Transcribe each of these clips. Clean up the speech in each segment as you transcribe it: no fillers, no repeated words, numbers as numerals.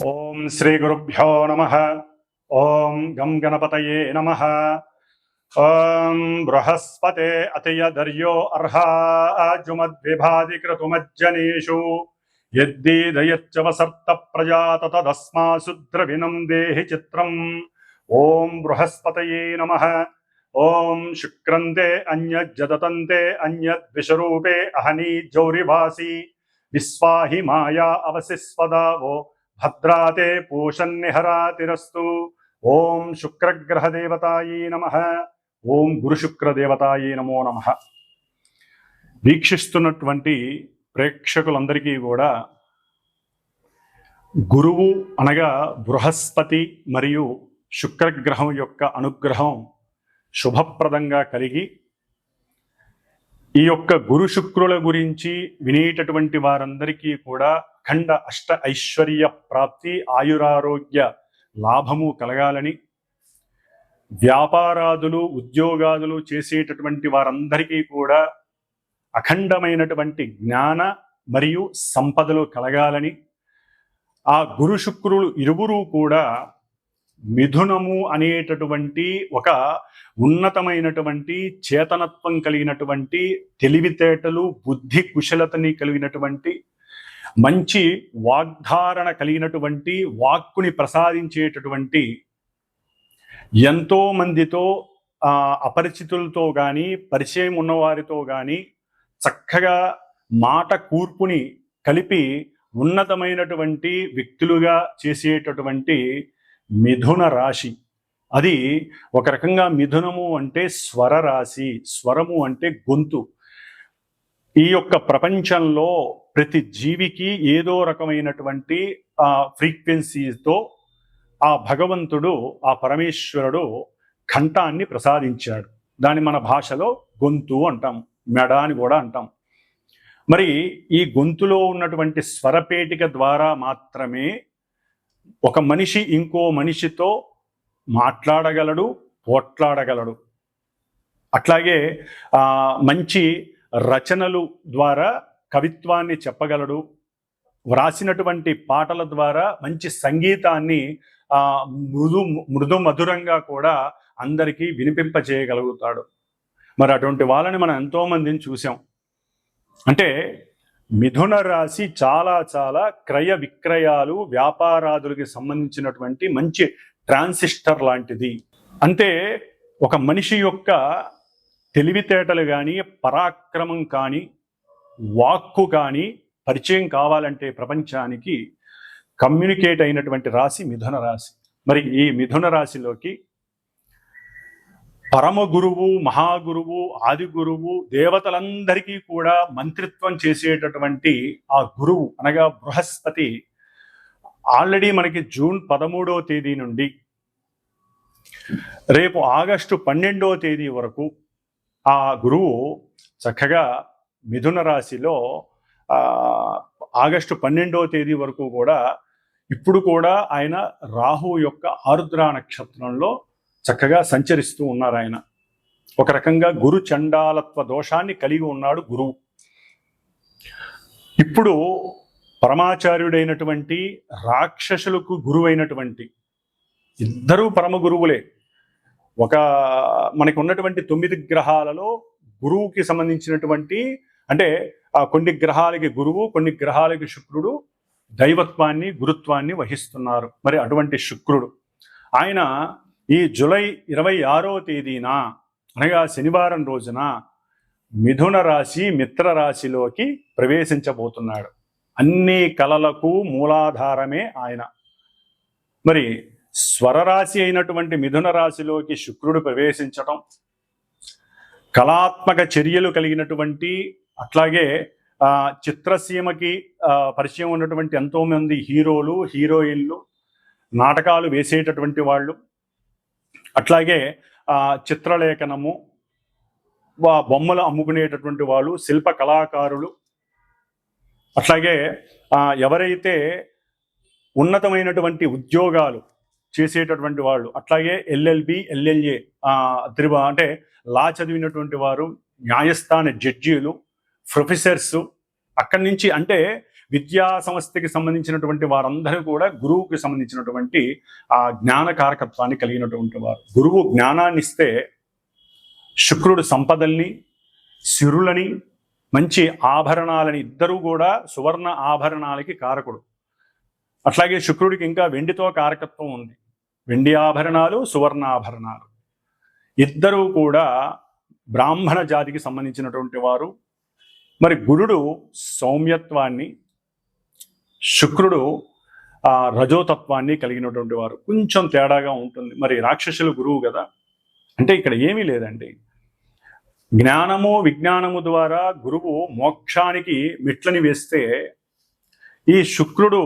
ఓం శ్రీ గురుభ్యో నమః. ఓం గం గణపతయే నమః. ఓం బృహస్పతే అతియదర్యో అర్హాజుమద్విభాది క్రతుమజ్జనేషు యద్దీదయచ్చ వసర్త ప్రజాత తదస్మాసు ద్రవిణం దేహి చిత్రం. ఓం బృహస్పతయే నమః. ఓం శుక్రంతే అన్యజ్జదతంతే అన్యద్విషరూపే అహనీ జౌరివాసి విశ్వాహి మాయా అవసిస్వదావో భద్రాతే పూషన్నిహరాతిరస్తు. ఓం శుక్రగ్రహదేవతాయే నమః. ఓం గురుశుక్రదేవతాయే నమో నమః. వీక్షిస్తున్నటువంటి ప్రేక్షకులందరికీ కూడా గురువు అనగా బృహస్పతి మరియు శుక్రగ్రహం యొక్క అనుగ్రహం శుభప్రదంగా కలిగి ఈ యొక్క గురు శుక్రుల గురించి వినేటటువంటి వారందరికీ కూడా అఖండ అష్ట ఐశ్వర్య ప్రాప్తి, ఆయురారోగ్య లాభము కలగాలని, వ్యాపారాదులు ఉద్యోగాదులు చేసేటటువంటి వారందరికీ కూడా అఖండమైనటువంటి జ్ఞాన మరియు సంపదలు కలగాలని, ఆ గురు శుక్రులు ఇరువురు కూడా మిథునము అనేటటువంటి ఒక ఉన్నతమైనటువంటి చేతనత్వం కలిగినటువంటి, తెలివితేటలు బుద్ధి కుశలతని కలిగినటువంటి, మంచి వాగ్ధారణ కలిగినటువంటి, వాక్కుని ప్రసాదించేటటువంటి, ఎంతో మందితో అపరిచితులతో కానీ పరిచయం ఉన్నవారితో కానీ చక్కగా మాట కూర్పుని కలిపి ఉన్నతమైనటువంటి వ్యక్తులుగా చేసేటటువంటి మిథున రాశి. అది ఒక రకంగా మిథునము అంటే స్వర రాశి, స్వరము అంటే గొంతు. ఈ యొక్క ప్రపంచంలో ప్రతి జీవికి ఏదో రకమైనటువంటి ఫ్రీక్వెన్సీతో ఆ భగవంతుడు, ఆ పరమేశ్వరుడు కంఠాన్ని ప్రసాదించాడు. దాన్ని మన భాషలో గొంతు అంటాం, మెడ అని కూడా అంటాం. మరి ఈ గొంతులో ఉన్నటువంటి స్వరపేటిక ద్వారా మాత్రమే ఒక మనిషి ఇంకో మనిషితో మాట్లాడగలడు, పోట్లాడగలడు. అట్లాగే మంచి రచనలు ద్వారా కవిత్వాన్ని చెప్పగలడు. వ్రాసినటువంటి పాటల ద్వారా మంచి సంగీతాన్ని మృదు మధురంగా కూడా అందరికీ వినిపింపజేయగలుగుతాడు. మరి అటువంటి వాళ్ళని మనం ఎంతో మందిని చూసాం. అంటే మిథున రాశి చాలా చాలా క్రయ విక్రయాలు, వ్యాపారాదులకి సంబంధించినటువంటి మంచి ట్రాన్సిస్టర్ లాంటిది. అంటే ఒక మనిషి యొక్క తెలివితేటలు కానీ, పరాక్రమం కానీ, వాక్కు కానీ పరిచయం కావాలంటే ప్రపంచానికి కమ్యూనికేట్ అయినటువంటి రాశి మిథున రాశి. మరి ఈ మిథున రాశిలోకి పరమ గురువు, మహాగురువు, ఆది గురువు, దేవతలందరికీ కూడా మంత్రిత్వం చేసేటటువంటి ఆ గురువు అనగా బృహస్పతి ఆల్రెడీ మనకి జూన్ 13వ తేదీ నుండి రేపు ఆగస్టు 12వ తేదీ వరకు ఆ గురువు చక్కగా మిథున రాశిలో ఆగస్టు 12వ తేదీ వరకు కూడా ఇప్పుడు కూడా ఆయన రాహు యొక్క ఆరుద్ర నక్షత్రంలో చక్కగా సంచరిస్తూ ఉన్నారు. ఆయన ఒక రకంగా గురు చండాలత్వ దోషాన్ని కలిగి ఉన్నాడు గురువు. ఇప్పుడు పరమాచార్యుడైనటువంటి, రాక్షసులకు గురువైనటువంటి ఇద్దరూ పరమ గురువులే. మనకి ఉన్నటువంటి 9 గ్రహాలలో గురువుకి సంబంధించినటువంటి, అంటే కొన్ని గ్రహాలకి గురువు, కొన్ని గ్రహాలకి శుక్రుడు దైవత్వాన్ని, గురుత్వాన్ని వహిస్తున్నారు. మరి అటువంటి శుక్రుడు ఆయన ఈ జూలై 26వ తేదీన అనగా శనివారం రోజున మిథున రాశి మిత్ర రాశిలోకి ప్రవేశించబోతున్నాడు. అన్ని కళలకు మూలాధారమే ఆయన. మరి స్వరరాశి అయినటువంటి మిథున రాశిలోకి శుక్రుడు ప్రవేశించటం, కళాత్మక చర్యలు కలిగినటువంటి, అట్లాగే చిత్రసీమకి పరిచయం ఉన్నటువంటి ఎంతోమంది హీరోలు, హీరోయిన్లు, నాటకాలు వేసేటటువంటి వాళ్ళు, అట్లాగే చిత్రలేఖనము, బొమ్మలు అమ్ముకునేటటువంటి వాళ్ళు, శిల్ప కళాకారులు, అట్లాగే ఎవరైతే ఉన్నతమైనటువంటి ఉద్యోగాలు చేసేటటువంటి వాళ్ళు, అట్లాగే ఎల్ఎల్బి, ఎల్ఎల్ఏ అంటే లా చదివినటువంటి వారు, న్యాయస్థాన జడ్జీలు, ప్రొఫెసర్స్, అక్కడి నుంచి అంటే విద్యా సంస్థకి సంబంధించినటువంటి వారందరూ కూడా గురువుకి సంబంధించినటువంటి ఆ జ్ఞాన కారకత్వాన్ని కలిగినటువంటి వారు. గురువు జ్ఞానాన్ని ఇస్తే శుక్రుడు సంపదల్ని, సిరులని, మంచి ఆభరణాలని, ఇద్దరూ కూడా సువర్ణ ఆభరణాలకి కారకుడు. అట్లాగే శుక్రుడికి ఇంకా వెండితో కారకత్వం ఉంది. వెండి ఆభరణాలు, సువర్ణ ఆభరణాలు, ఇద్దరూ కూడా బ్రాహ్మణ జాతికి సంబంధించినటువంటి వారు. మరి గురుడు సౌమ్యత్వాన్ని, శుక్రుడు రజోతత్వాన్ని కలిగినటువంటి వారు. కొంచెం తేడాగా ఉంటుంది. మరి రాక్షసులు గురువు కదా, అంటే ఇక్కడ ఏమీ లేదండి. జ్ఞానము విజ్ఞానము ద్వారా గురువు మోక్షానికి మెట్లని వేస్తే, ఈ శుక్రుడు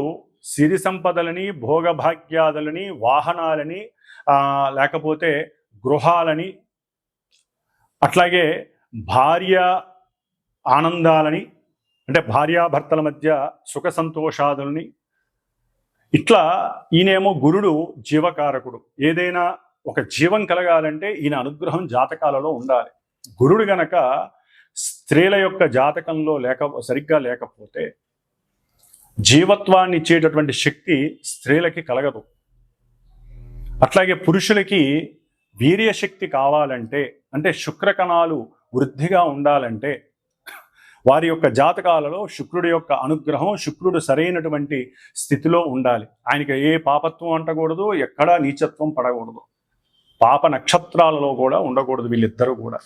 సిరి సంపదలని, భోగభాగ్యాదులని, వాహనాలని, లేకపోతే గృహాలని, అట్లాగే భార్య ఆనందాలని, అంటే భార్యాభర్తల మధ్య సుఖ సంతోషాదులని, ఇట్లా ఈయనేమో గురుడు జీవకారకుడు. ఏదైనా ఒక జీవం కలగాలంటే ఈయన అనుగ్రహం జాతకాలలో ఉండాలి. గురుడు గనక స్త్రీల యొక్క జాతకంలో సరిగ్గా లేకపోతే జీవత్వాన్ని ఇచ్చేటటువంటి శక్తి స్త్రీలకి కలగదు. అట్లాగే పురుషులకి వీర్యశక్తి కావాలంటే, అంటే శుక్రకణాలు వృద్ధిగా ఉండాలంటే వారి యొక్క జాతకాలలో శుక్రుడి యొక్క అనుగ్రహం, శుక్రుడు సరైనటువంటి స్థితిలో ఉండాలి. ఆయనకి ఏ పాపత్వం అంటకూడదు, ఎక్కడా నీచత్వం పడకూడదు, పాప నక్షత్రాలలో కూడా ఉండకూడదు వీళ్ళిద్దరూ కూడా.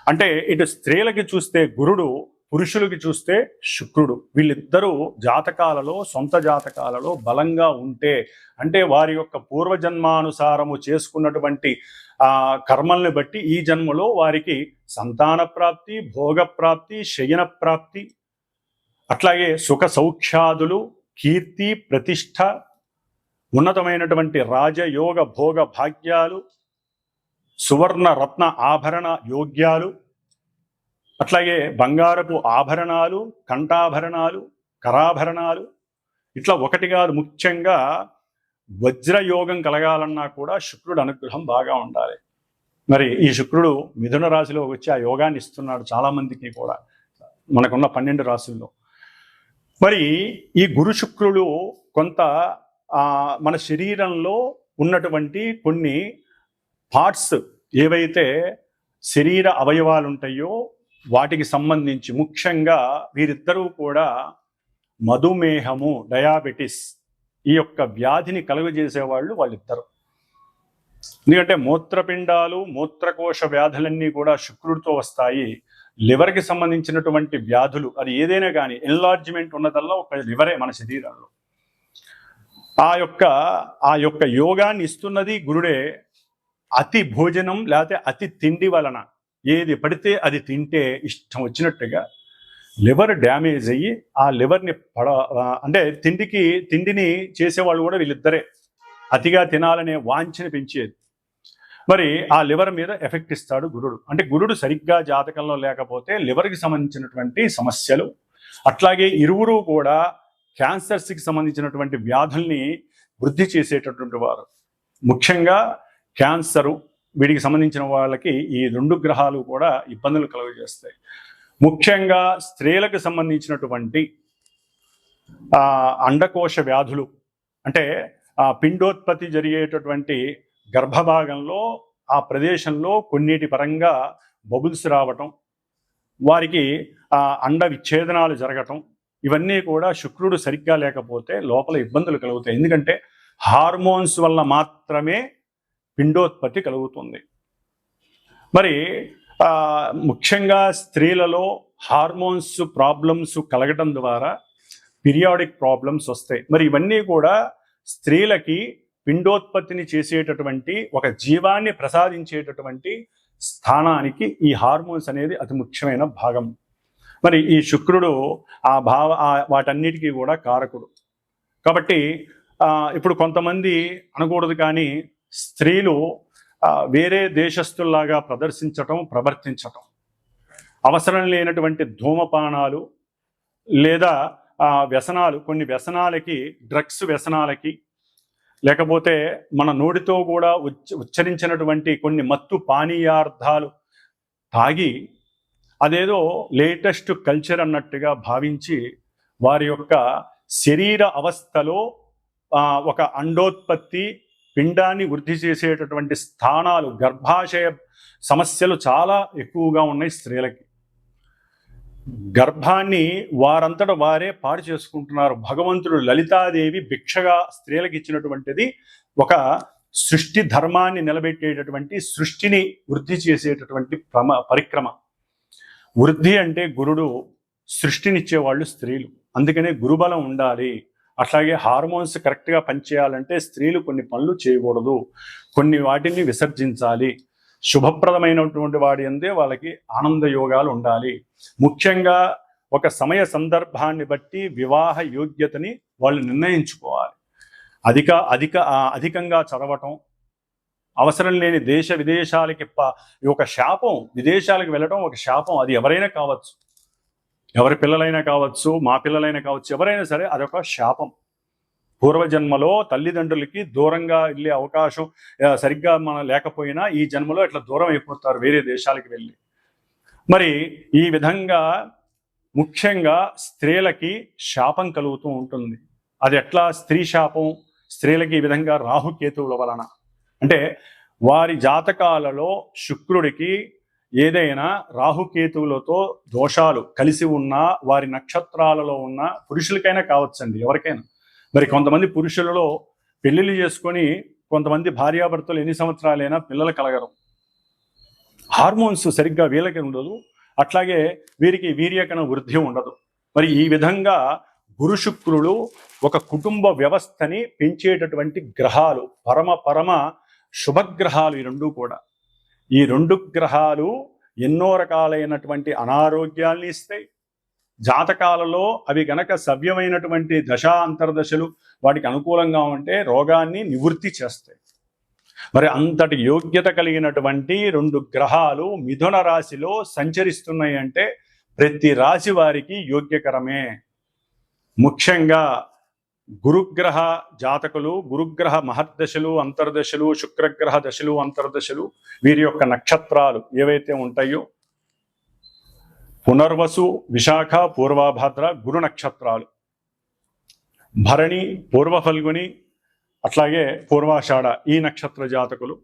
అంటే ఇటు స్త్రీలకి చూస్తే గురుడు, పురుషులకి చూస్తే శుక్రుడు, వీళ్ళిద్దరూ జాతకాలలో, సొంత జాతకాలలో బలంగా ఉంటే, అంటే వారి యొక్క పూర్వజన్మానుసారము చేసుకున్నటువంటి కర్మల్ని బట్టి ఈ జన్మలో వారికి సంతాన ప్రాప్తి, భోగప్రాప్తి, శయన ప్రాప్తి, అట్లాగే సుఖ సౌఖ్యాదులు, కీర్తి, ప్రతిష్ట, ఉన్నతమైనటువంటి రాజయోగ భోగ భాగ్యాలు, సువర్ణ రత్న ఆభరణ యోగ్యాలు, అట్లాగే బంగారపు ఆభరణాలు, కంఠాభరణాలు, కరాభరణాలు, ఇట్లా ఒకటి కాదు, ముఖ్యంగా వజ్రయోగం కలగాలన్నా కూడా శుక్రుడు అనుగ్రహం బాగా ఉండాలి. మరి ఈ శుక్రుడు మిథున రాశిలో వచ్చి ఆ యోగాన్ని ఇస్తున్నాడు చాలామందికి కూడా, మనకున్న 12 రాశుల్లో. మరి ఈ గురు శుక్రుడు కొంత మన శరీరంలో ఉన్నటువంటి కొన్ని పార్ట్స్ ఏవైతే శరీర అవయవాలు ఉంటాయో వాటికి సంబంధించి, ముఖ్యంగా వీరిద్దరూ కూడా మధుమేహము, డయాబెటిస్, ఈ యొక్క వ్యాధిని కలుగజేసేవాళ్ళు వాళ్ళిద్దరు. ఎందుకంటే మూత్రపిండాలు, మూత్రకోశ వ్యాధులన్నీ కూడా శుక్రుడితో వస్తాయి. లివర్కి సంబంధించినటువంటి వ్యాధులు, అది ఏదైనా కానీ ఎన్లార్జ్మెంట్ ఉన్నదల్లా ఒక లివరే మన శరీరంలో. ఆ యొక్క యోగాన్ని ఇస్తున్నది గురుడే. అతి భోజనం లేకపోతే అతి తిండి వలన ఏది పడితే అది తింటే ఇష్టం వచ్చినట్టుగా లివర్ డ్యామేజ్ అయ్యి ఆ లివర్ని అంటే తిండిని చేసేవాళ్ళు కూడా వీళ్ళిద్దరే. అతిగా తినాలనే వాంఛని పెంచేది. మరి ఆ లివర్ మీద ఎఫెక్ట్ ఇస్తాడు గురుడు. అంటే గురుడు సరిగ్గా జాతకంలో లేకపోతే లివర్కి సంబంధించినటువంటి సమస్యలు, అట్లాగే ఇరువురు కూడా క్యాన్సర్స్కి సంబంధించినటువంటి వ్యాధుల్ని వృద్ధి చేసేటటువంటి వారు. ముఖ్యంగా క్యాన్సరు, వీడికి సంబంధించిన వాళ్ళకి ఈ 2 గ్రహాలు కూడా ఇబ్బందులు కలుగజేస్తాయి. ముఖ్యంగా స్త్రీలకు సంబంధించినటువంటి అండకోశ వ్యాధులు, అంటే పిండోత్పత్తి జరిగేటటువంటి గర్భభాగంలో ఆ ప్రదేశంలో కొన్నిటి పరంగా బబుల్స్ రావటం, వారికి అండ విచ్ఛేదనాలు జరగటం, ఇవన్నీ కూడా శుక్రుడు సరిగ్గా లేకపోతే లోపల ఇబ్బందులు కలుగుతాయి. ఎందుకంటే హార్మోన్స్ వల్ల మాత్రమే పిండోత్పత్తి కలుగుతుంది. మరి ముఖ్యంగా స్త్రీలలో హార్మోన్స్ ప్రాబ్లమ్స్ కలగటం ద్వారా పీరియాడిక్ ప్రాబ్లమ్స్ వస్తాయి. మరి ఇవన్నీ కూడా స్త్రీలకి పిండోత్పత్తిని చేసేటటువంటి, ఒక జీవాన్ని ప్రసాదించేటటువంటి స్థానానికి ఈ హార్మోన్స్ అనేది అతి ముఖ్యమైన భాగం. మరి ఈ శుక్రుడు వాటన్నిటికీ కూడా కారకుడు. కాబట్టి ఇప్పుడు కొంతమంది అనకూడదు కానీ స్త్రీలు వేరే దేశస్తుల్లాగా ప్రవర్తించటం, అవసరం లేనటువంటి ధూమపానాలు లేదా వ్యసనాలు, కొన్ని వ్యసనాలకి, డ్రగ్స్ వ్యసనాలకి, లేకపోతే మన నోటితో కూడా ఉచ్చరించినటువంటి కొన్ని మత్తు పానీయార్థాలు తాగి అదేదో లేటెస్ట్ కల్చర్ అన్నట్టుగా భావించి వారి యొక్క శరీర అవస్థలో ఒక అండోత్పత్తి పిండాన్ని వృద్ధి చేసేటటువంటి స్థానాలు, గర్భాశయ సమస్యలు చాలా ఎక్కువగా ఉన్నాయి స్త్రీలకి. గర్భాన్ని వారంతట వారే పాడు చేసుకుంటున్నారు. భగవంతుడు లలితాదేవి భిక్షగా స్త్రీలకు ఇచ్చినటువంటిది ఒక సృష్టి ధర్మాన్ని నిలబెట్టేటటువంటి, సృష్టిని వృద్ధి చేసేటటువంటి పరిక్రమ. వృద్ధి అంటే గురుడు, సృష్టినిచ్చేవాళ్ళు స్త్రీలు. అందుకనే గురుబలం ఉండాలి. అట్లాగే హార్మోన్స్ కరెక్ట్గా పనిచేయాలంటే స్త్రీలు కొన్ని పనులు చేయకూడదు, కొన్ని వాటిని విసర్జించాలి. శుభప్రదమైనటువంటి వాడి అందే వాళ్ళకి ఆనంద యోగాలు ఉండాలి. ముఖ్యంగా ఒక సమయ సందర్భాన్ని బట్టి వివాహ యోగ్యతని వాళ్ళు నిర్ణయించుకోవాలి. అధికంగా చదవటం, అవసరం లేని దేశ విదేశాలకి ఒక శాపం. విదేశాలకు వెళ్ళటం ఒక శాపం. అది ఎవరైనా కావచ్చు, ఎవరి పిల్లలైనా కావచ్చు, మా పిల్లలైనా కావచ్చు, ఎవరైనా సరే అదొక శాపం. పూర్వజన్మలో తల్లిదండ్రులకి దూరంగా వెళ్ళే అవకాశం సరిగ్గా లేకపోయినా ఈ జన్మలో ఇట్లా దూరం అయిపోతారు వేరే దేశాలకు వెళ్ళి. మరి ఈ విధంగా ముఖ్యంగా స్త్రీలకి శాపం కలుగుతూ ఉంటుంది. అది ఎట్లా స్త్రీ శాపం? స్త్రీలకి ఈ విధంగా రాహుకేతువుల వలన, అంటే వారి జాతకాలలో శుక్రుడికి ఏదైనా రాహుకేతువులతో దోషాలు కలిసి ఉన్నా, వారి నక్షత్రాలలో ఉన్న పురుషులకైనా కావచ్చండి, ఎవరికైనా. మరి కొంతమంది పురుషులలో పెళ్లిళ్ళు చేసుకొని కొంతమంది భార్యాభర్తలు ఎన్ని సంవత్సరాలైనా పిల్లలు కలగరు. హార్మోన్స్ సరిగ్గా వీళ్ళకి ఉండదు, అట్లాగే వీరికి వీర్యకణ వృద్ధి ఉండదు. మరి ఈ విధంగా గురు శుక్రులు ఒక కుటుంబ వ్యవస్థని పెంచేటటువంటి గ్రహాలు, పరమ శుభగ్రహాలు ఈ రెండు కూడా. ఈ రెండు గ్రహాలు ఎన్నో రకాలైనటువంటి అనారోగ్యాల్ని ఇస్తాయి. జాతకాలలో అవి గనక సవ్యమైనటువంటి దశా అంతర్దశలు వాటికి అనుకూలంగా ఉంటే రోగాన్ని నివృత్తి చేస్తాయి. మరి అంతటి యోగ్యత కలిగినటువంటి రెండు గ్రహాలు మిథున రాశిలో సంచరిస్తున్నాయి అంటే ప్రతి రాశి వారికి యోగ్యకరమే. ముఖ్యంగా గురుగ్రహ జాతకులు, గురుగ్రహ మహర్దశలు, అంతర్దశలు, శుక్రగ్రహ దశలు, అంతర్దశలు, వీరి యొక్క నక్షత్రాలు ఏవైతే ఉంటాయో పునర్వసు, విశాఖ, పూర్వభాద్ర గురు నక్షత్రాలు, భరణి, పూర్వ ఫల్గుని, అట్లాగే పూర్వాషాఢ ఈ నక్షత్ర జాతకులు,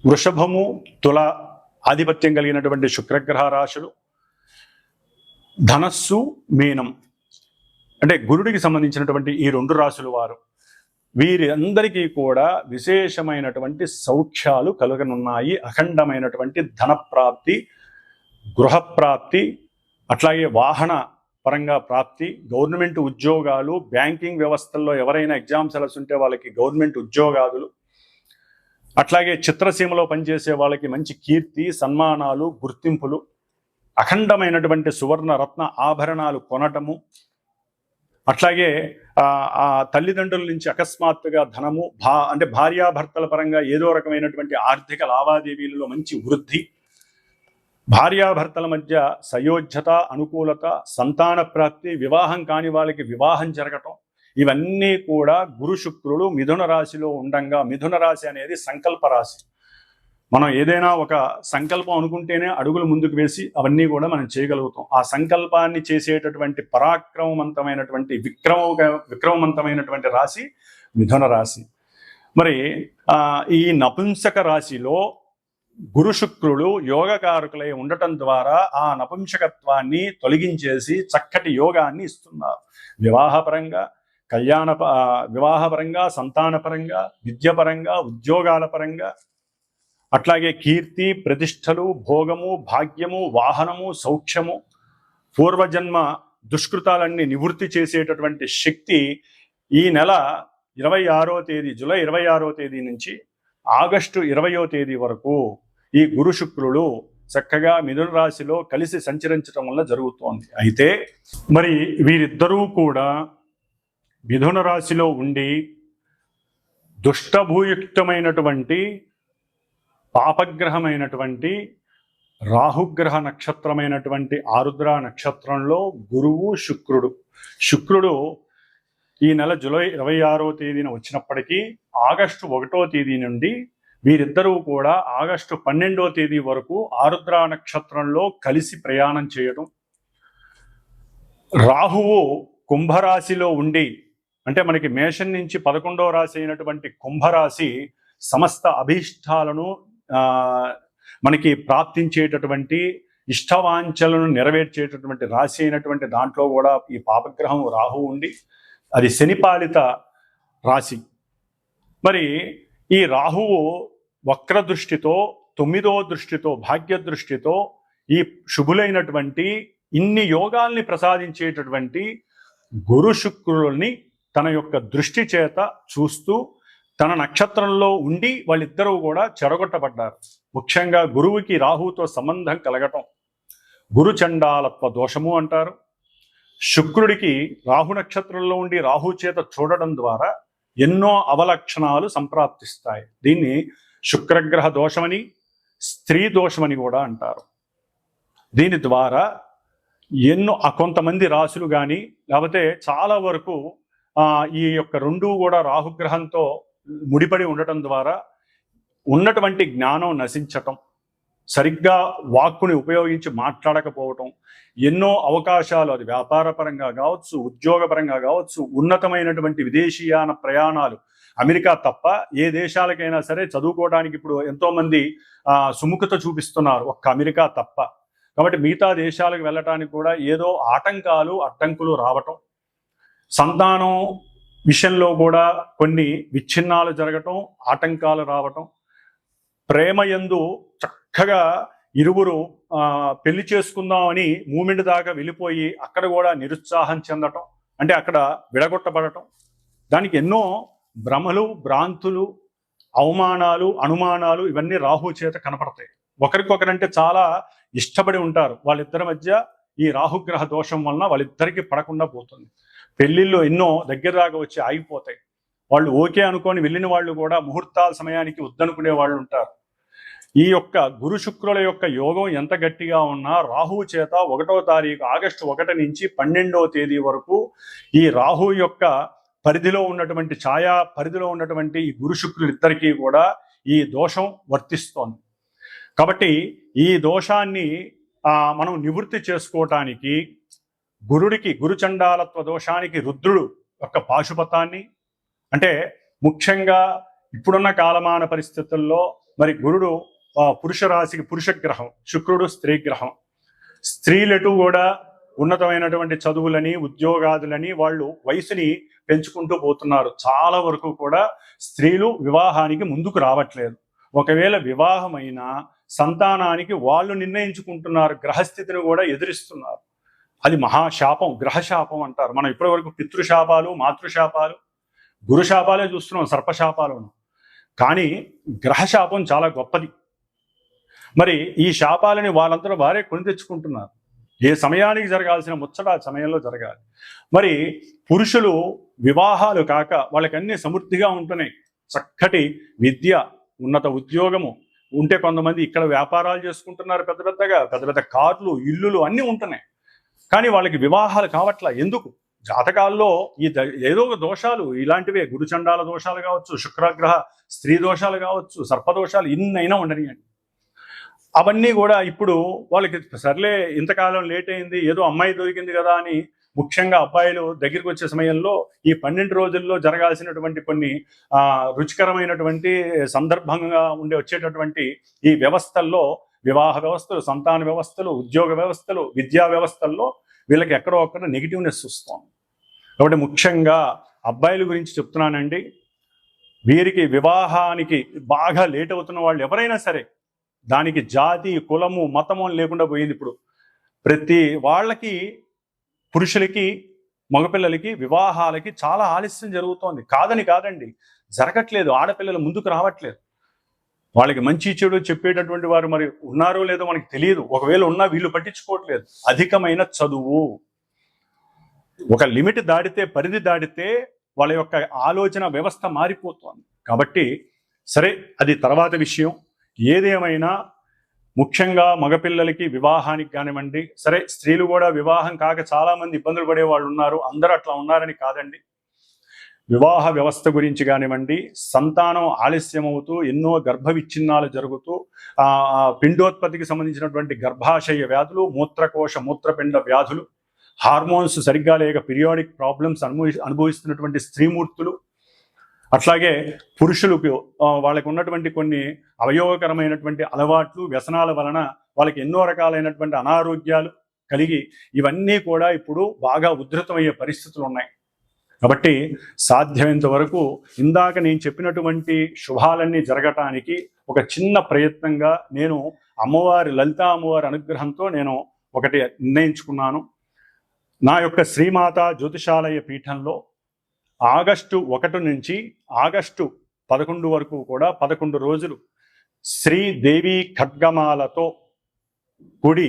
వృషభము, తుల ఆధిపత్యం కలిగినటువంటి శుక్రగ్రహ రాశులు, ధనస్సు, మీనం అంటే గురుడికి సంబంధించినటువంటి ఈ రెండు రాశుల వారు, వీరందరికీ కూడా విశేషమైనటువంటి సౌఖ్యాలు కలగనున్నాయి. అఖండమైనటువంటి ధనప్రాప్తి, గృహప్రాప్తి, అట్లాగే వాహన పరంగా ప్రాప్తి, గవర్నమెంట్ ఉద్యోగాలు, బ్యాంకింగ్ వ్యవస్థల్లో ఎవరైనా ఎగ్జామ్స్ ఉంటే వాళ్ళకి గవర్నమెంట్ ఉద్యోగాలు, అట్లాగే చిత్రసీమలో పనిచేసే వాళ్ళకి మంచి కీర్తి, సన్మానాలు, గుర్తింపులు, అఖండమైనటువంటి సువర్ణ రత్న ఆభరణాలు కొనటము, అట్లాగే ఆ తల్లిదండ్రుల నుంచి అకస్మాత్తుగా ధనము, అంటే భార్యాభర్తల పరంగా ఏదో రకమైనటువంటి ఆర్థిక లావాదేవీలలో మంచి వృద్ధి, భార్యాభర్తల మధ్య సయోధ్యత, అనుకూలత, సంతాన ప్రాప్తి, వివాహం కాని వాళ్ళకి వివాహం జరగటం, ఇవన్నీ కూడా గురు శుక్రులు మిథున రాశిలో ఉండంగా. మిథున రాశి అనేది సంకల్ప రాశి. మనం ఏదైనా ఒక సంకల్పం అనుకుంటేనే అడుగులు ముందుకు వేసి అవన్నీ కూడా మనం చేయగలుగుతాం. ఆ సంకల్పాన్ని చేసేటటువంటి పరాక్రమవంతమైనటువంటి విక్రమవంతమైనటువంటి రాశి మిథున రాశి. మరి ఈ నపుంసక రాశిలో గురు శుక్రులు యోగకారకులై ఉండటం ద్వారా ఆ నపుంసకత్వాన్ని తొలగించేసి చక్కటి యోగాన్ని ఇస్తున్నారు. వివాహపరంగా, వివాహపరంగా, సంతానపరంగా, విద్యపరంగా, ఉద్యోగాల పరంగా, అట్లాగే కీర్తి, ప్రతిష్టలు, భోగము, భాగ్యము, వాహనము, సౌఖ్యము, పూర్వజన్మ దుష్కృతాలన్నీ నివృత్తి చేసేటటువంటి శక్తి ఈ నెల 26వ తేదీ, జూలై 26వ తేదీ నుంచి ఆగస్టు 20వ తేదీ వరకు ఈ గురు శుక్రులు చక్కగా మిథున రాశిలో కలిసి సంచరించడం వల్ల జరుగుతోంది. అయితే మరి వీరిద్దరూ కూడా మిథున రాశిలో ఉండి దుష్టభూయుక్తమైనటువంటి పాపగ్రహమైనటువంటి రాహుగ్రహ నక్షత్రమైనటువంటి ఆరుద్ర నక్షత్రంలో గురువు, శుక్రుడు ఈ నెల జూలై 26వ తేదీన వచ్చినప్పటికీ ఆగస్టు 1వ తేదీ నుండి వీరిద్దరూ కూడా ఆగస్టు 12వ తేదీ వరకు ఆరుద్ర నక్షత్రంలో కలిసి ప్రయాణం చేయడం, రాహువు కుంభరాశిలో ఉండి, అంటే మనకి మేషం నుంచి 11వ రాశి అయినటువంటి కుంభరాశి సమస్త అభీష్టాలను మనకి ప్రాప్తించేటటువంటి ఇష్టవాంఛలను నెరవేర్చేటటువంటి రాశి అయినటువంటి దాంట్లో కూడా ఈ పాపగ్రహం రాహు ఉండి, అది శనిపాలిత రాశి. మరి ఈ రాహువు వక్ర దృష్టితో, 9వ దృష్టితో, భాగ్య దృష్టితో ఈ శుభులైనటువంటి ఇన్ని యోగాల్ని ప్రసాదించేటటువంటి గురు శుక్రుల్ని తన యొక్క దృష్టి చేత చూస్తూ తన నక్షత్రంలో ఉండి వాళ్ళిద్దరూ కూడా చెరగొట్టబడ్డారు. ముఖ్యంగా గురువుకి రాహువుతో సంబంధం కలగటం గురు చండాలత్వ దోషము అంటారు. శుక్రుడికి రాహు నక్షత్రంలో ఉండి రాహు చేత చూడడం ద్వారా ఎన్నో అవలక్షణాలు సంప్రాప్తిస్తాయి. దీన్ని శుక్రగ్రహ దోషమని, స్త్రీ దోషమని కూడా అంటారు. దీని ద్వారా ఎన్నో కొంతమంది రాశులు కానీ లేకపోతే చాలా వరకు ఈ యొక్క రెండూ కూడా రాహుగ్రహంతో ముడిపడి ఉండటం ద్వారా ఉన్నటువంటి జ్ఞానం నశించటం, సరిగ్గా వాక్కుని ఉపయోగించి మాట్లాడకపోవటం, ఎన్నో అవకాశాలు, అది వ్యాపారపరంగా కావచ్చు, ఉద్యోగపరంగా కావచ్చు, ఉన్నతమైనటువంటి విదేశీయాన ప్రయాణాలు, అమెరికా తప్ప ఏ దేశాలకైనా సరే చదువుకోవడానికి ఇప్పుడు ఎంతోమంది సుముఖత చూపిస్తున్నారు, ఒక్క అమెరికా తప్ప. కాబట్టి మిగతా దేశాలకు వెళ్ళటానికి కూడా ఏదో ఆటంకాలు, అడ్డంకులు రావటం, సంతానం విషయంలో కూడా కొన్ని విచ్ఛిన్నాలు జరగటం, ఆటంకాలు రావటం, ప్రేమయందు చక్కగా ఇరువురు పెళ్లి చేసుకుందామని మూమెంట్ దాకా వెళ్ళిపోయి అక్కడ కూడా నిరుత్సాహం చెందటం, అంటే అక్కడ విడగొట్టబడటం, దానికి ఎన్నో భ్రమలు, భ్రాంతులు, అవమానాలు, అనుమానాలు ఇవన్నీ రాహు చేత కనపడతాయి. ఒకరికొకరంటే చాలా ఇష్టపడి ఉంటారు, వాళ్ళిద్దరి మధ్య ఈ రాహుగ్రహ దోషం వలన వాళ్ళిద్దరికి పడకుండా పోతుంది. పెళ్లిళ్ళు ఎన్నో దగ్గర దాకా వచ్చి ఆగిపోతాయి. వాళ్ళు ఓకే అనుకొని వెళ్ళిన వాళ్ళు కూడా ముహూర్తాల సమయానికి వద్దనుకునే వాళ్ళు ఉంటారు. ఈ యొక్క గురు శుక్రుల యొక్క యోగం ఎంత గట్టిగా ఉన్నా రాహువు చేత 1వ తారీఖు ఆగస్టు 1 నుంచి 12వ తేదీ వరకు ఈ రాహు యొక్క పరిధిలో ఉన్నటువంటి ఛాయా పరిధిలో ఉన్నటువంటి ఈ గురు శుక్రులు ఇద్దరికీ కూడా ఈ దోషం వర్తిస్తోంది. కాబట్టి ఈ దోషాన్ని మనం నివృత్తి చేసుకోవటానికి గురుడికి, గురుచండాలత్వ దోషానికి రుద్రుడు యొక్క పాశుపతాన్ని, అంటే ముఖ్యంగా ఇప్పుడున్న కాలమాన పరిస్థితుల్లో మరి గురుడు పురుష రాశికి పురుషగ్రహం, శుక్రుడు స్త్రీ గ్రహం. స్త్రీలటు కూడా ఉన్నతమైనటువంటి చదువులని, ఉద్యోగాదులని వాళ్ళు వయసుని పెంచుకుంటూ పోతున్నారు. చాలా వరకు కూడా స్త్రీలు వివాహానికి ముందుకు రావట్లేదు. ఒకవేళ వివాహమైన సంతానానికి వాళ్ళు నిర్ణయించుకుంటున్నారు, గ్రహస్థితిని కూడా ఎదిరిస్తున్నారు. అది మహాశాపం, గ్రహశాపం అంటారు. మనం ఇప్పటి వరకు పితృశాపాలు, మాతృశాపాలు, గురుశాపాలే చూస్తున్నాం, సర్పశాపాలను. కానీ గ్రహశాపం చాలా గొప్పది. మరి ఈ శాపాలని వాళ్ళంతా వారే కొని తెచ్చుకుంటున్నారు. ఏ సమయానికి జరగాల్సిన ముచ్చట ఆ సమయంలో జరగాలి. మరి పురుషులు వివాహాలు కాక వాళ్ళకి అన్ని సమృద్ధిగా ఉంటున్నాయి. చక్కటి విద్య, ఉన్నత ఉద్యోగము ఉంటే కొంతమంది ఇక్కడ వ్యాపారాలు చేసుకుంటున్నారు, పెద్ద పెద్ద కార్లు, ఇల్లులు అన్నీ ఉంటున్నాయి. కానీ వాళ్ళకి వివాహాలు కావట్లా. ఎందుకు? జాతకాల్లో ఏదో ఒక దోషాలు ఇలాంటివే, గురుచండాల దోషాలు కావచ్చు, శుక్రగ్రహ స్త్రీ దోషాలు కావచ్చు, సర్పదోషాలు ఇన్నైనా ఉండనియండి. అవన్నీ కూడా ఇప్పుడు వాళ్ళకి సర్లే ఇంతకాలం లేట్ అయింది, ఏదో అమ్మాయి దొరికింది కదా అని, ముఖ్యంగా అబ్బాయిలు దగ్గరికి వచ్చే సమయంలో ఈ 12 రోజుల్లో జరగాల్సినటువంటి కొన్ని రుచికరమైనటువంటి సందర్భంగా వచ్చేటటువంటి ఈ వ్యవస్థల్లో, వివాహ వ్యవస్థలు, సంతాన వ్యవస్థలు, ఉద్యోగ వ్యవస్థలు, విద్యా వ్యవస్థల్లో వీళ్ళకి ఎక్కడో ఒక్కడ నెగిటివ్నెస్ వస్తుంది. కాబట్టి ముఖ్యంగా అబ్బాయిల గురించి చెప్తున్నానండి. వీరికి వివాహానికి బాగా లేట్ అవుతున్న వాళ్ళు ఎవరైనా సరే, దానికి జాతి, కులము, మతము లేకుండా పోయింది. ఇప్పుడు ప్రతి వాళ్ళకి, పురుషులకి, మగపిల్లలకి వివాహాలకి చాలా ఆలస్యం జరుగుతోంది. కాదండి, జరగట్లేదు. ఆడపిల్లలు ముందుకు రావట్లేదు. వాళ్ళకి మంచి చెడు చెప్పేటటువంటి వారు మరి ఉన్నారో లేదో మనకి తెలియదు. ఒకవేళ ఉన్నా వీళ్ళు పట్టించుకోవట్లేదు. అధికమైన చదువు, ఒక లిమిట్ దాటితే, పరిధి దాటితే వాళ్ళ యొక్క ఆలోచన వ్యవస్థ మారిపోతుంది. కాబట్టి సరే, అది తర్వాత విషయం. ఏదేమైనా ముఖ్యంగా మగపిల్లలకి వివాహానికి కానివ్వండి, సరే స్త్రీలు కూడా వివాహం కాక చాలామంది ఇబ్బందులు పడే వాళ్ళు ఉన్నారు. అందరూ అట్లా ఉన్నారని కాదండి. వివాహ వ్యవస్థ గురించి కానివ్వండి, సంతానం ఆలస్యం అవుతూ ఎన్నో గర్భ విచ్ఛిన్నాలు జరుగుతూ పిండోత్పత్తికి సంబంధించినటువంటి గర్భాశయ వ్యాధులు, మూత్రకోశ మూత్రపిండ వ్యాధులు, హార్మోన్స్ సరిగ్గా లేక పీరియాడిక్ ప్రాబ్లమ్స్ అనుభవిస్తున్నటువంటి స్త్రీమూర్తులు, అట్లాగే పురుషులకు వాళ్ళకు ఉన్నటువంటి కొన్ని అవయోగకరమైనటువంటి అలవాట్లు, వ్యసనాల వలన వాళ్ళకి ఎన్నో రకాలైనటువంటి అనారోగ్యాలు కలిగి ఇవన్నీ కూడా ఇప్పుడు బాగా ఉధృతమయ్యే పరిస్థితులు ఉన్నాయి. కాబట్టి సాధ్యమైనంత వరకు ఇందాక నేను చెప్పినటువంటి శుభాలన్నీ జరగటానికి ఒక చిన్న ప్రయత్నంగా నేను లలితా అమ్మవారి అనుగ్రహంతో నేను ఒకటి నిర్ణయించుకున్నాను. నా యొక్క శ్రీమాత జ్యోతిషాలయ పీఠంలో ఆగస్టు 1 నుంచి ఆగస్టు 11 వరకు కూడా 11 రోజులు శ్రీదేవి ఖడ్గమాలతో కూడి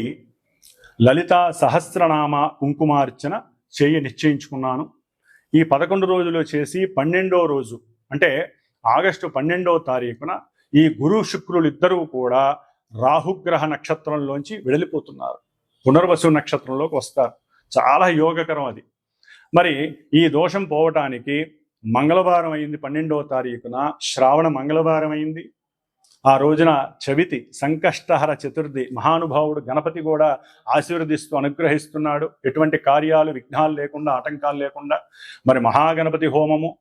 లలితా సహస్రనామ కుంకుమార్చన నిశ్చయించుకున్నాను. ఈ 11 రోజులు చేసి 12వ రోజు అంటే ఆగస్టు 12వ తారీఖున ఈ గురు శుక్రులు ఇద్దరూ కూడా రాహుగ్రహ నక్షత్రంలోంచి వెడలిపోతున్నారు, పునర్వసు నక్షత్రంలోకి వస్తారు. చాలా యోగకరం అది. మరి ఈ దోషం పోవటానికి మంగళవారం అయింది, 12వ తారీఖున శ్రావణ మంగళవారం అయింది. ఆ రోజున చవితి సంకష్టహర చతుర్థి, మహానుభావుడు గణపతి కూడా ఆశీర్వదిస్తూ అనుగ్రహిస్తున్నాడు, ఎటువంటి కార్యాలు విఘ్నాలు లేకుండా ఆటంకాలు లేకుండా. మరి మహాగణపతి హోమము,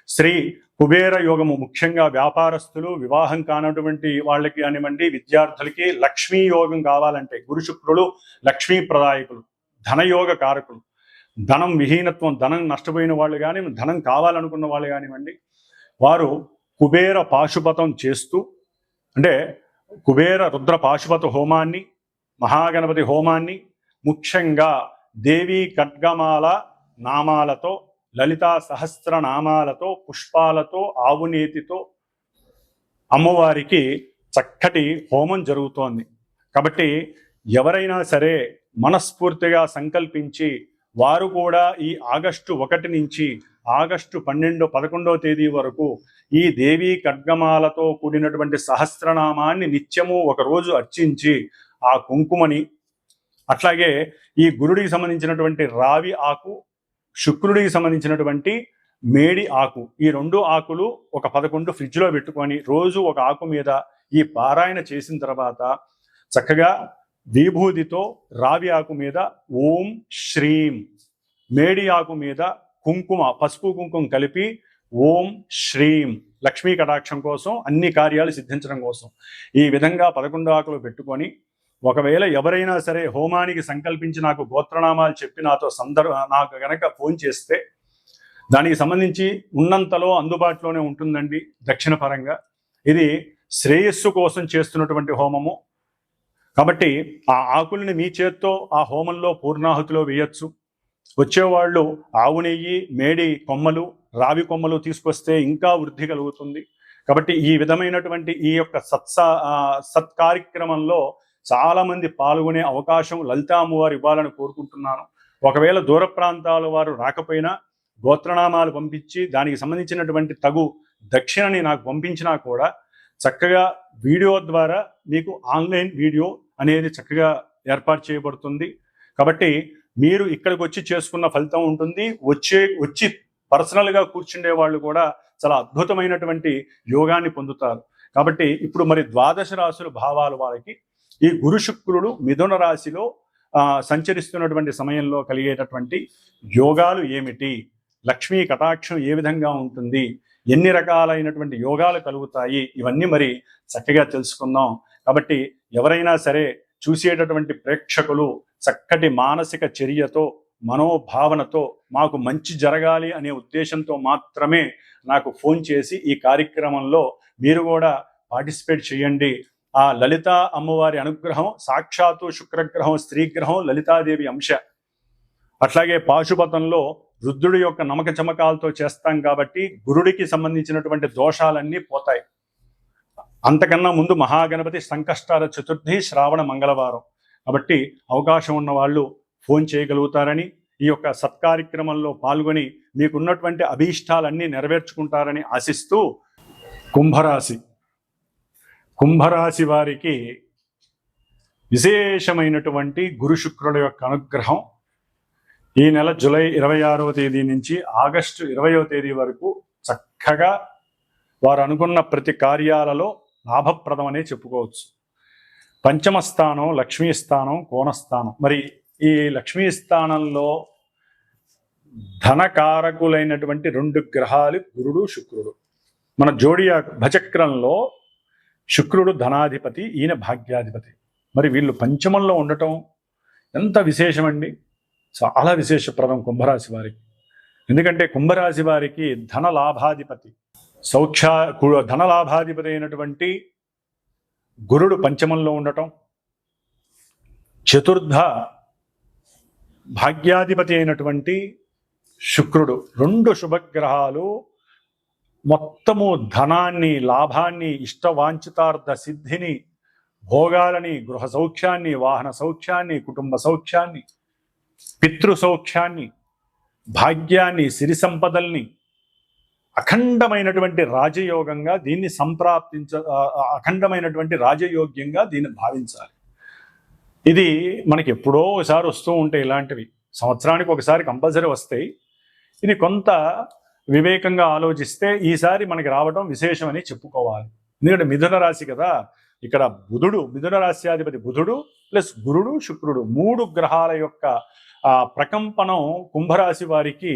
శ్రీ కుబేర యోగము, ముఖ్యంగా వ్యాపారస్తులు, వివాహం కానటువంటి వాళ్ళకి కానివ్వండి, విద్యార్థులకి లక్ష్మీ యోగం కావాలంటే గురు శుక్రులు లక్ష్మీ ప్రదాయకులు, ధనయోగ కారకులు. ధనం విహీనత్వం, ధనం నష్టపోయిన వాళ్ళు కానీ, ధనం కావాలనుకున్న వాళ్ళు కానివ్వండి, వారు కుబేర పాశుపతం చేస్తూ, అంటే కుబేర రుద్ర పాశుపత హోమాన్ని, మహాగణపతి హోమాన్ని, ముఖ్యంగా దేవీ ఖడ్గమాల నామాలతో, లలితా సహస్ర నామాలతో, పుష్పాలతో, ఆవునేతితో అమ్మవారికి చక్కటి హోమం జరుగుతోంది. కాబట్టి ఎవరైనా సరే మనస్ఫూర్తిగా సంకల్పించి వారు కూడా ఈ ఆగస్టు 1 నుంచి ఆగస్టు 11వ తేదీ వరకు ఈ దేవీ ఖడ్గమాలతో కూడినటువంటి సహస్రనామాన్ని నిత్యము ఒకరోజు అర్చించి ఆ కుంకుమని, అట్లాగే ఈ గురుడికి సంబంధించినటువంటి రావి ఆకు, శుక్రుడికి సంబంధించినటువంటి మేడి ఆకు, ఈ 2 ఆకులు ఒక 11 ఫ్రిడ్జ్లో పెట్టుకొని రోజు ఒక ఆకు మీద ఈ పారాయణ చేసిన తర్వాత చక్కగా విభూతితో రావి ఆకు మీద ఓం శ్రీం, మేడి ఆకు మీద కుంకుమ, పసుపు కుంకుమ కలిపి ఓం శ్రీం, లక్ష్మీ కటాక్షం కోసం, అన్ని కార్యాలు సిద్ధించడం కోసం ఈ విధంగా 11 ఆకులు పెట్టుకొని, ఒకవేళ ఎవరైనా సరే హోమానికి సంకల్పించి నాకు గోత్రనామాలు చెప్పి నాకు గనక ఫోన్ చేస్తే దానికి సంబంధించి ఉన్నంతలో అందుబాటులోనే ఉంటుందండి. దక్షిణ పరంగా ఇది శ్రేయస్సు కోసం చేస్తున్నటువంటి హోమము కాబట్టి ఆ ఆకుల్ని మీ చేత్తో ఆ హోమంలో పూర్ణాహుతిలో వేయచ్చు. వచ్చేవాళ్ళు ఆవు నెయ్యి, మేడి కొమ్మలు, రావి కొమ్మలు తీసుకొస్తే ఇంకా వృద్ధి కలుగుతుంది. కాబట్టి ఈ విధమైనటువంటి ఈ యొక్క సత్కార్యక్రమంలో చాలామంది పాల్గొనే అవకాశం లలితా అమ్మవారు ఇవ్వాలని కోరుకుంటున్నాను. ఒకవేళ దూర ప్రాంతాల వారు రాకపోయినా గోత్రనామాలు పంపించి దానికి సంబంధించినటువంటి తగు దక్షిణని నాకు పంపించినా కూడా చక్కగా వీడియో ద్వారా మీకు ఆన్లైన్ వీడియో అనేది చక్కగా ఏర్పాటు చేయబడుతుంది. కాబట్టి మీరు ఇక్కడికి వచ్చి చేసుకున్న ఫలితం ఉంటుంది. వచ్చి పర్సనల్గా కూర్చుండే వాళ్ళు కూడా చాలా అద్భుతమైనటువంటి యోగాన్ని పొందుతారు. కాబట్టి ఇప్పుడు మరి 12 రాశుల భావాలు వారికి ఈ గురు శుక్రుడు మిథున రాశిలో సంచరిస్తున్నటువంటి సమయంలో కలిగేటటువంటి యోగాలు ఏమిటి, లక్ష్మీ కటాక్షం ఏ విధంగా ఉంటుంది, ఎన్ని రకాలైనటువంటి యోగాలు కలుగుతాయి, ఇవన్నీ మరి చక్కగా తెలుసుకుందాం. కాబట్టి ఎవరైనా సరే చూసేటటువంటి ప్రేక్షకులు చక్కటి మానసిక చర్యతో, మనోభావనతో మాకు మంచి జరగాలి అనే ఉద్దేశంతో మాత్రమే నాకు ఫోన్ చేసి ఈ కార్యక్రమంలో మీరు కూడా పార్టిసిపేట్ చేయండి. ఆ లలితా అమ్మవారి అనుగ్రహం, సాక్షాత్తు శుక్రగ్రహం, స్త్రీగ్రహం, లలితాదేవి అంశ. అట్లాగే పాశుపతంలో రుద్రుడి యొక్క నమక చమకాలతో చేస్తాం కాబట్టి గురుడికి సంబంధించినటువంటి దోషాలన్నీ పోతాయి. అంతకన్నా ముందు మహాగణపతి సంకష్టాల చతుర్థి, శ్రావణ మంగళవారం. కాబట్టి అవకాశం ఉన్న వాళ్ళు ఫోన్ చేయగలుగుతారని, ఈ యొక్క సత్కార్యక్రమంలో పాల్గొని మీకున్నటువంటి అభీష్టాలన్నీ నెరవేర్చుకుంటారని ఆశిస్తూ, కుంభరాశి వారికి విశేషమైనటువంటి గురు శుక్రుల యొక్క అనుగ్రహం ఈ నెల జూలై 26వ తేదీ నుంచి ఆగస్టు 20వ తేదీ వరకు చక్కగా వారు అనుకున్న ప్రతి కార్యాలలో లాభప్రదమనే చెప్పుకోవచ్చు. పంచమ స్థానం, లక్ష్మీ స్థానం, కోణస్థానం. మరి ఈ లక్ష్మీ స్థానంలో ధనకారకులైనటువంటి 2 గ్రహాలు గురుడు శుక్రుడు. మన జోడియా భచక్రంలో శుక్రుడు ధనాధిపతి, ఈయన భాగ్యాధిపతి. మరి వీళ్ళు పంచమంలో ఉండటం ఎంత విశేషమండి, చాలా విశేషప్రదం కుంభరాశి వారికి. ఎందుకంటే కుంభరాశి వారికి ధనలాభాధిపతి ధనలాభాధిపతి అయినటువంటి గురుడు పంచమంలో ఉండటం, చతుర్థ భాగ్యాధిపతి అయినటువంటి శుక్రుడు, 2 శుభగ్రహాలు మొత్తము ధనాన్ని, లాభాన్ని, ఇష్టవాంఛితార్థ సిద్ధిని, భోగాలని, గృహ సౌఖ్యాన్ని, వాహన సౌఖ్యాన్ని, కుటుంబ సౌఖ్యాన్ని, పితృ సౌఖ్యాన్ని, భాగ్యాన్ని, సిరి సంపదల్ని, అఖండమైనటువంటి రాజయోగంగా దీన్ని అఖండమైనటువంటి రాజయోగ్యంగా దీన్ని భావించాలి. ఇది మనకి ఎప్పుడో ఒకసారి వస్తూ ఉంటాయి, ఇలాంటివి సంవత్సరానికి ఒకసారి కంపల్సరీ వస్తాయి. ఇది కొంత వివేకంగా ఆలోచిస్తే ఈసారి మనకి రావడం విశేషమని చెప్పుకోవాలి. ఎందుకంటే మిథున రాశి కదా, ఇక్కడ బుధుడు, మిథున రాశ్యాధిపతి బుధుడు ప్లస్ గురుడు శుక్రుడు, 3 గ్రహాల యొక్క ప్రకంపనం కుంభరాశి వారికి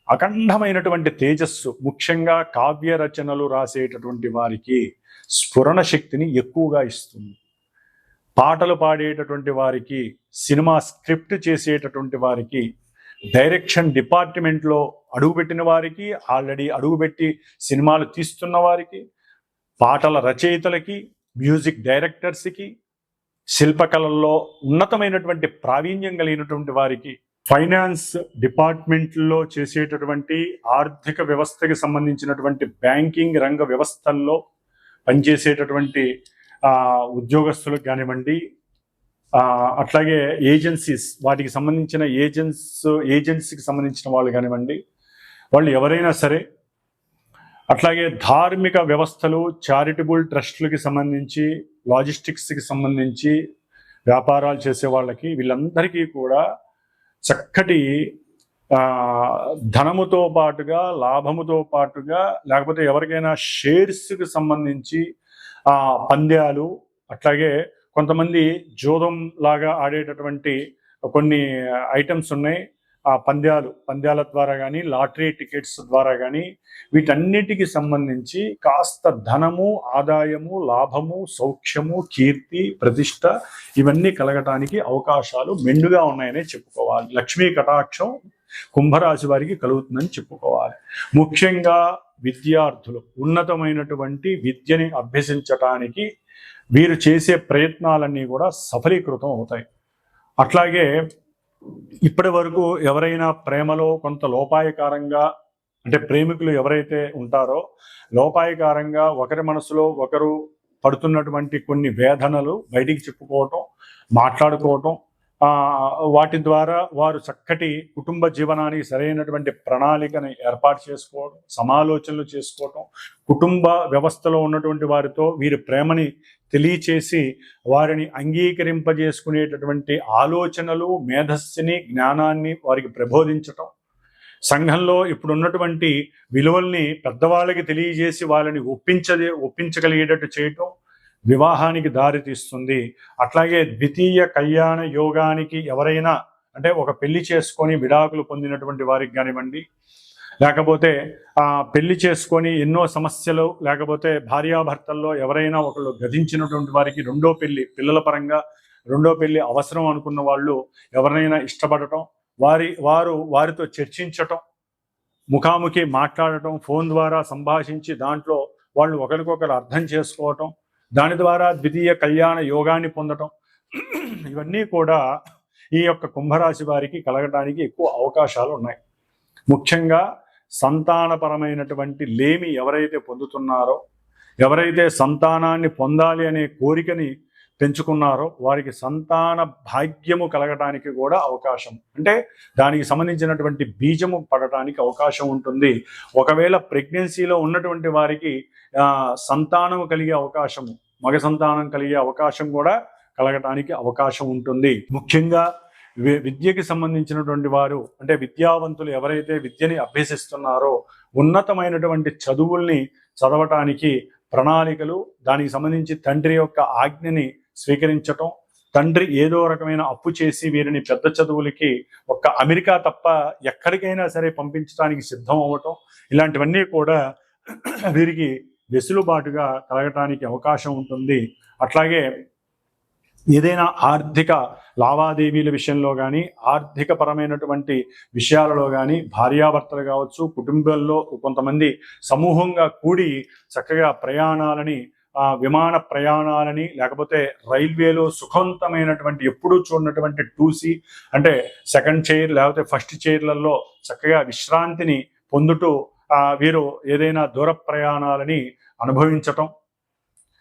అఖండమైనటువంటి తేజస్సు, ముఖ్యంగా కావ్య రచనలు రాసేటటువంటి వారికి స్ఫురణ శక్తిని ఎక్కువగా ఇస్తుంది. పాటలు పాడేటటువంటి వారికి, సినిమా స్క్రిప్ట్ చేసేటటువంటి వారికి, డైరెక్షన్ డిపార్ట్మెంట్లో అడుగుపెట్టిన వారికి, ఆల్రెడీ అడుగుపెట్టి సినిమాలు తీస్తున్న వారికి, పాటల రచయితలకి, మ్యూజిక్ డైరెక్టర్స్కి, శిల్పకళల్లో ఉన్నతమైనటువంటి ప్రావీణ్యం కలిగినటువంటి వారికి, ఫైనాన్స్ డిపార్ట్మెంట్లో చేసేటటువంటి ఆర్థిక వ్యవస్థకి సంబంధించినటువంటి బ్యాంకింగ్ రంగ వ్యవస్థల్లో పనిచేసేటటువంటి ఉద్యోగస్తులకు కానివ్వండి, అట్లాగే ఏజెన్సీస్, వాటికి సంబంధించిన ఏజెన్సీకి సంబంధించిన వాళ్ళు కానివ్వండి, వాళ్ళు ఎవరైనా సరే, అట్లాగే ధార్మిక వ్యవస్థలు, చారిటబుల్ ట్రస్టులకి సంబంధించి, లాజిస్టిక్స్కి సంబంధించి వ్యాపారాలు చేసే వాళ్ళకి, వీళ్ళందరికీ కూడా చక్కటి ధనముతో పాటుగా, లాభముతో పాటుగా, లేకపోతే ఎవరికైనా షేర్స్కి సంబంధించి పంద్యాలు, అట్లాగే కొంతమంది జోదం లాగా ఆడేటటువంటి కొన్ని ఐటమ్స్ ఉన్నాయి. ఆ పంద్యాల ద్వారా కానీ, లాటరీ టికెట్స్ ద్వారా కానీ, వీటన్నిటికి సంబంధించి కాస్త ధనము, ఆదాయము, లాభము, సౌఖ్యము, కీర్తి, ప్రతిష్ట ఇవన్నీ కలగటానికి అవకాశాలు మెండుగా ఉన్నాయనే చెప్పుకోవాలి. లక్ష్మీ కటాక్షం కుంభరాశి వారికి కలుగుతుందని చెప్పుకోవాలి. ముఖ్యంగా విద్యార్థులు ఉన్నతమైనటువంటి విద్యని అభ్యసించటానికి వీరు చేసే ప్రయత్నాలన్నీ కూడా సఫలీకృతం అవుతాయి. అట్లాగే ఇప్పటి వరకు ఎవరైనా ప్రేమలో కొంత లోపాయకారంగా, అంటే ప్రేమికులు ఎవరైతే ఉంటారో లోపాయకారంగా ఒకరి మనసులో ఒకరు పడుతున్నటువంటి కొన్ని వేదనలు బయటికి చెప్పుకోవటం, మాట్లాడుకోవటం, వాటి ద్వారా వారు చక్కటి కుటుంబ జీవనానికి సరైనటువంటి ప్రణాళికని ఏర్పాటు చేసుకోవడం, సమాలోచనలు చేసుకోవటం, కుటుంబ వ్యవస్థలో ఉన్నటువంటి వారితో వీరి ప్రేమని తెలియచేసి వారిని అంగీకరింపజేసుకునేటటువంటి ఆలోచనలు, మేధస్సుని, జ్ఞానాన్ని వారికి ప్రబోధించటం, సంఘంలో ఇప్పుడు ఉన్నటువంటి విలువల్ని పెద్దవాళ్ళకి తెలియజేసి వాళ్ళని ఒప్పించగలిగేటట్టు చేయటం వివాహానికి దారి తీస్తుంది. అట్లాగే ద్వితీయ కళ్యాణ యోగానికి ఎవరైనా, అంటే ఒక పెళ్లి చేసుకొని విడాకులు పొందినటువంటి వారికి కానివ్వండి, లేకపోతే పెళ్లి చేసుకొని ఎన్నో సమస్యలు, లేకపోతే భార్యాభర్తల్లో ఎవరైనా ఒకళ్ళు గతించినటువంటి వారికి రెండో పెళ్లి, పిల్లల పరంగా రెండో పెళ్లి అవసరం అనుకున్న వాళ్ళు ఎవరినైనా ఇష్టపడటం, వారితో చర్చించటం, ముఖాముఖి మాట్లాడటం, ఫోన్ ద్వారా సంభాషించి దాంట్లో వాళ్ళు ఒకరికొకరు అర్థం చేసుకోవటం, దాని ద్వారా ద్వితీయ కళ్యాణ యోగాన్ని పొందటం, ఇవన్నీ కూడా ఈ యొక్క కుంభరాశి వారికి కలగడానికి ఎక్కువ అవకాశాలు ఉన్నాయి. ముఖ్యంగా సంతానపరమైనటువంటి లేమి ఎవరైతే పొందుతున్నారో, ఎవరైతే సంతానాన్ని పొందాలి అనే కోరికని పెంచుకున్నారో వారికి సంతాన భాగ్యము కలగడానికి కూడా అవకాశం, అంటే దానికి సంబంధించినటువంటి బీజము పడటానికి అవకాశం ఉంటుంది. ఒకవేళ ప్రెగ్నెన్సీలో ఉన్నటువంటి వారికి సంతానం కలిగే అవకాశము, మగ సంతానం కలిగే అవకాశం కూడా కలగటానికి అవకాశం ఉంటుంది. ముఖ్యంగా విద్యకి సంబంధించినటువంటి వారు, అంటే విద్యావంతులు ఎవరైతే విద్యని అభ్యసిస్తున్నారో ఉన్నతమైనటువంటి చదువుల్ని చదవటానికి ప్రణాళికలు, దానికి సంబంధించి తండ్రి యొక్క ఆజ్ఞని స్వీకరించటం, తండ్రి ఏదో రకమైన అప్పు చేసి వీరిని పెద్ద చదువులకి ఒక్క అమెరికా తప్ప ఎక్కడికైనా సరే పంపించడానికి సిద్ధం అవ్వటం, ఇలాంటివన్నీ కూడా వీరికి వెసులుబాటుగా కలగటానికి అవకాశం ఉంటుంది. అట్లాగే ఏదైనా ఆర్థిక లావాదేవీల విషయంలో కానీ, ఆర్థిక పరమైనటువంటి విషయాలలో కానీ, భార్యాభర్తలు కావచ్చు, కుటుంబాల్లో కొంతమంది సమూహంగా కూడి చక్కగా ప్రయాణాలని, విమాన ప్రయాణాలని, లేకపోతే రైల్వేలో సుఖవంతమైనటువంటి ఎప్పుడూ చూడనటువంటి 2C అంటే సెకండ్ చైర్ లేకపోతే ఫస్ట్ చైర్లలో చక్కగా విశ్రాంతిని పొందుతూ వీరు ఏదైనా దూర ప్రయాణాలని అనుభవించటం,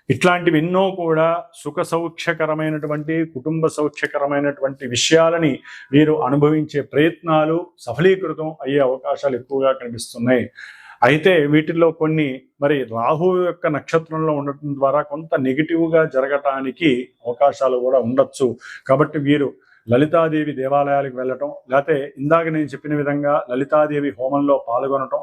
ఇట్లాంటివి ఎన్నో కూడా సుఖ సౌఖ్యకరమైనటువంటి, కుటుంబ సౌఖ్యకరమైనటువంటి విషయాలని వీరు అనుభవించే ప్రయత్నాలు సఫలీకృతం అయ్యే అవకాశాలు ఎక్కువగా కనిపిస్తున్నాయి. అయితే వీటిల్లో కొన్ని మరి రాహు యొక్క నక్షత్రంలో ఉండటం ద్వారా కొంత నెగిటివ్గా జరగటానికి అవకాశాలు కూడా ఉండొచ్చు. కాబట్టి వీరు లలితాదేవి దేవాలయాలకు వెళ్ళటం, లేకపోతే ఇందాక నేను చెప్పిన విధంగా లలితాదేవి హోమంలో పాల్గొనటం,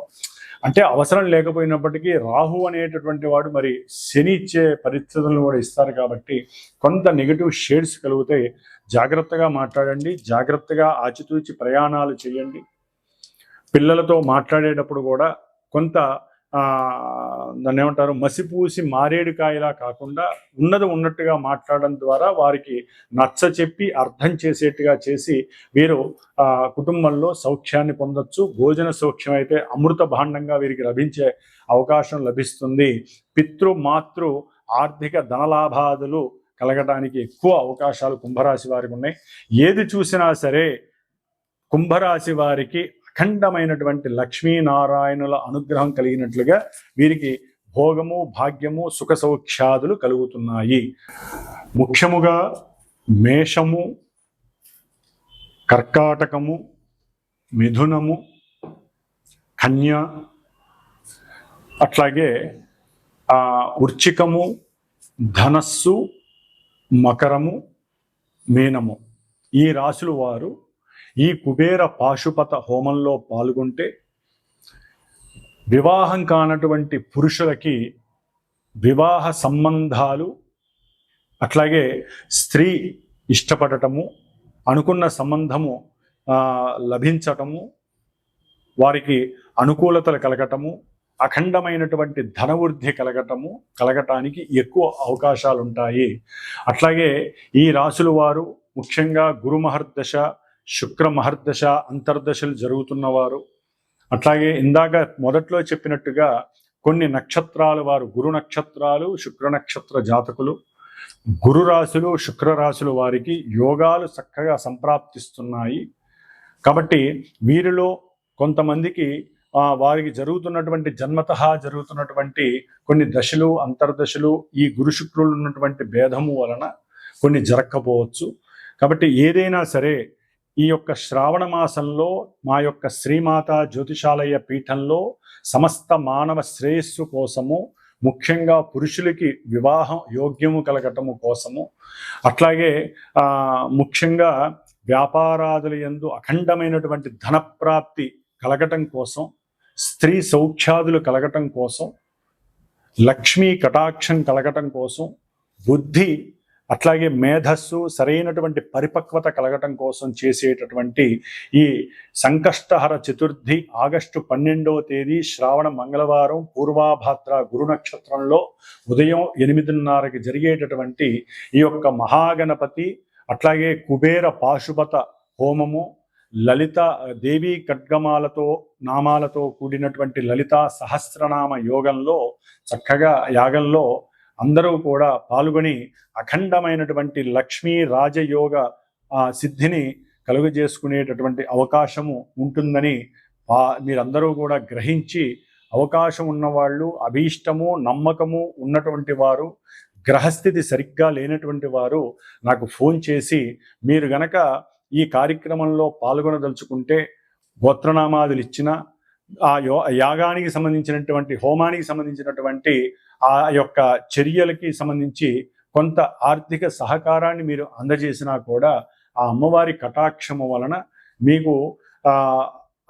అంటే అవసరం లేకపోయినప్పటికీ రాహు అనేటటువంటి వాడు మరి శని ఇచ్చే పరిస్థితులను కూడా ఇస్తారు. కాబట్టి కొంత నెగిటివ్ షేడ్స్ కలిగితే జాగ్రత్తగా మాట్లాడండి, జాగ్రత్తగా ఆచితూచి ప్రయాణాలు చేయండి. పిల్లలతో మాట్లాడేటప్పుడు కూడా కొంత దాన్ని ఏమంటారు, మసిపూసి మారేడుకాయలా కాకుండా ఉన్నది ఉన్నట్టుగా మాట్లాడడం ద్వారా వారికి నచ్చ చెప్పి అర్థం చేసేట్టుగా చేసి వీరు కుటుంబంలో సౌఖ్యాన్ని పొందొచ్చు. భోజన సౌఖ్యం అయితే అమృత భాండంగా వీరికి లభించే అవకాశం లభిస్తుంది. పితృ మాతృ ఆర్థిక ధనలాభాదులు కలగడానికి ఎక్కువ అవకాశాలు కుంభరాశి వారికి ఉన్నాయి. ఏది చూసినా సరే కుంభరాశి వారికి అఖండమైనటువంటి లక్ష్మీనారాయణుల అనుగ్రహం కలిగినట్లుగా వీరికి భోగము, భాగ్యము, సుఖ సౌఖ్యాదులు కలుగుతున్నాయి. ముఖ్యముగా మేషము, కర్కాటకము, మిథునము, కన్య, అట్లాగే వృశ్చికము, ధనస్సు, మకరము, మీనము, ఈ రాశుల వారు ఈ కుబేర పాశుపత హోమంలో పాల్గొంటే వివాహం కానటువంటి పురుషులకి వివాహ సంబంధాలు, అట్లాగే స్త్రీ ఇష్టపడటము, అనుకున్న సంబంధము లభించటము, వారికి అనుకూలతలు కలగటము, అఖండమైనటువంటి ధనవృద్ధి కలగటానికి ఎక్కువ అవకాశాలు ఉంటాయి. అట్లాగే ఈ రాశుల వారు ముఖ్యంగా గురు మహర్దశ, శుక్ర మహర్దశ అంతర్దశలు జరుగుతున్నవారు, అట్లాగే ఇందాక మొదట్లో చెప్పినట్టుగా కొన్ని నక్షత్రాల వారు, గురు నక్షత్రాలు, శుక్ర నక్షత్ర జాతకులు, గురు రాశులు, శుక్ర రాశులు వారికి యోగాలు చక్కగా సంప్రాప్తిస్తున్నాయి. కాబట్టి వీరిలో కొంతమందికి వారికి జరుగుతున్నటువంటి జన్మతః జరుగుతున్నటువంటి కొన్ని దశలు, అంతర్దశలు ఈ గురు శుక్రులు ఉన్నటువంటి భేదము వలన కొన్ని జరగకపోవచ్చు. కాబట్టి ఏదైనా సరే ఈ యొక్క శ్రావణ మాసంలో మా యొక్క శ్రీమాత జ్యోతిషాలయ పీఠంలో సమస్త మానవ శ్రేయస్సు కోసము, ముఖ్యంగా పురుషులకి వివాహం యోగ్యము కలగటము కోసము, అట్లాగే ముఖ్యంగా వ్యాపారాదుల యందు అఖండమైనటువంటి ధనప్రాప్తి కలగటం కోసం, స్త్రీ సౌఖ్యాదులు కలగటం కోసం, లక్ష్మీ కటాక్షం కలగటం కోసం, బుద్ధి అట్లాగే మేధస్సు సరైనటువంటి పరిపక్వత కలగటం కోసం చేసేటటువంటి ఈ సంకష్టహర చతుర్థి ఆగస్టు 12వ తేదీ శ్రావణ మంగళవారం పూర్వాభాద్ర గురు నక్షత్రంలో ఉదయం 8:30కి జరిగేటటువంటి ఈ యొక్క మహాగణపతి అట్లాగే కుబేర పాశుపత హోమము, లలిత దేవీ ఖడ్గమాలతో నామాలతో కూడినటువంటి లలితా సహస్రనామ యోగంలో చక్కగా యాగంలో అందరూ కూడా పాల్గొని అఖండమైనటువంటి లక్ష్మీ రాజయోగ సిద్ధిని కలుగజేసుకునేటటువంటి అవకాశము ఉంటుందని మీరందరూ కూడా గ్రహించి, అవకాశం ఉన్నవాళ్ళు, అభీష్టము నమ్మకము ఉన్నటువంటి వారు, గ్రహస్థితి సరిగ్గా లేనటువంటి వారు నాకు ఫోన్ చేసి మీరు గనక ఈ కార్యక్రమంలో పాల్గొనదలుచుకుంటే గోత్రనామాదులు ఇచ్చిన ఆ యాగానికి సంబంధించినటువంటి హోమానికి సంబంధించినటువంటి ఆ యొక్క చర్యలకి సంబంధించి కొంత ఆర్థిక సహకారాన్ని మీరు అందజేసినా కూడా ఆ అమ్మవారి కటాక్షము వలన మీకు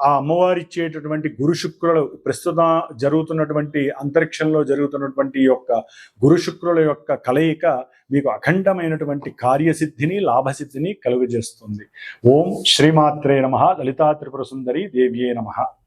ఆ అమ్మవారి ఇచ్చేటటువంటి గురు శుక్రులు ప్రస్తుతం జరుగుతున్నటువంటి అంతరిక్షంలో జరుగుతున్నటువంటి యొక్క గురు శుక్రుల యొక్క కలయిక మీకు అఖండమైనటువంటి కార్యసిద్ధిని లాభసిద్ధిని కలుగజేస్తుంది. ఓం శ్రీమాత్రే నమః. లలితా త్రిపుర సుందరి దేవ్యే నమః.